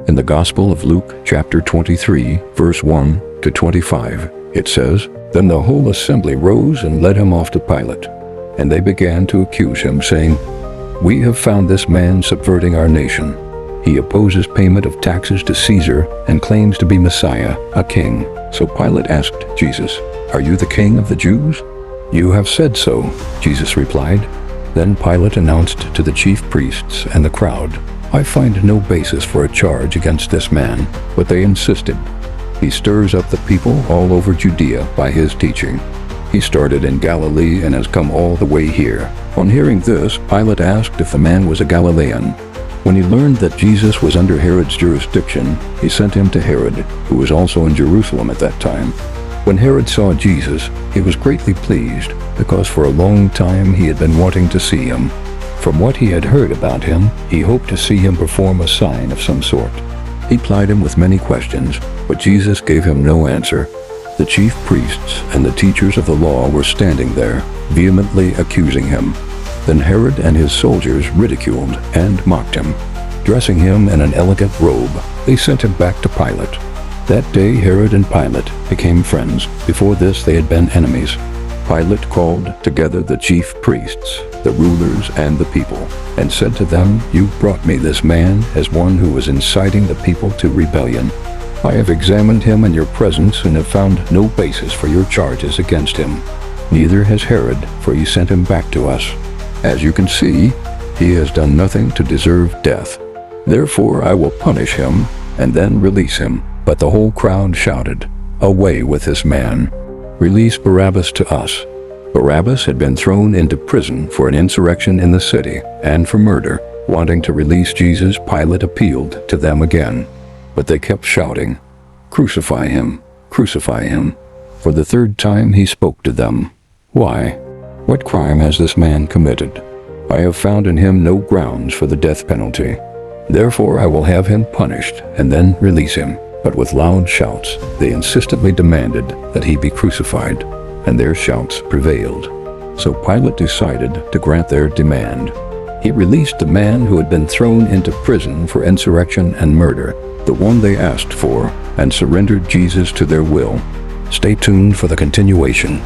In the Gospel of Luke, chapter 23, verse 1 to 25, it says, "Then the whole assembly rose and led him off to Pilate. And they began to accuse him, saying, 'We have found this man subverting our nation. He opposes payment of taxes to Caesar and claims to be Messiah, a king.' So Pilate asked Jesus, 'Are you the king of the Jews?' 'You have said so,' Jesus replied. Then Pilate announced to the chief priests and the crowd, 'I find no basis for a charge against this man.' But they insisted. 'He stirs up the people all over Judea by his teaching. He started in Galilee and has come all the way here.' On hearing this, Pilate asked if the man was a Galilean. When he learned that Jesus was under Herod's jurisdiction, he sent him to Herod, who was also in Jerusalem at that time. When Herod saw Jesus, he was greatly pleased, because for a long time he had been wanting to see him. From what he had heard about him, he hoped to see him perform a sign of some sort. He plied him with many questions, but Jesus gave him no answer. The chief priests and the teachers of the law were standing there, vehemently accusing him. Then Herod and his soldiers ridiculed and mocked him. Dressing him in an elegant robe, they sent him back to Pilate. That day Herod and Pilate became friends. Before this they had been enemies. Pilate called together the chief priests, the rulers, and the people, and said to them, "You brought me this man as one who was inciting the people to rebellion. I have examined him in your presence and have found no basis for your charges against him. Neither has Herod, for he sent him back to us. As you can see, he has done nothing to deserve death. Therefore I will punish him and then release him." But the whole crowd shouted, "Away with this man! Release Barabbas to us." Barabbas had been thrown into prison for an insurrection in the city and for murder. Wanting to release Jesus, Pilate appealed to them again. But they kept shouting, "Crucify him! Crucify him!" For the third time he spoke to them. "Why? What crime has this man committed? I have found in him no grounds for the death penalty. Therefore I will have him punished and then release him." But with loud shouts, they insistently demanded that he be crucified, and their shouts prevailed. So Pilate decided to grant their demand. He released the man who had been thrown into prison for insurrection and murder, the one they asked for, and surrendered Jesus to their will. Stay tuned for the continuation.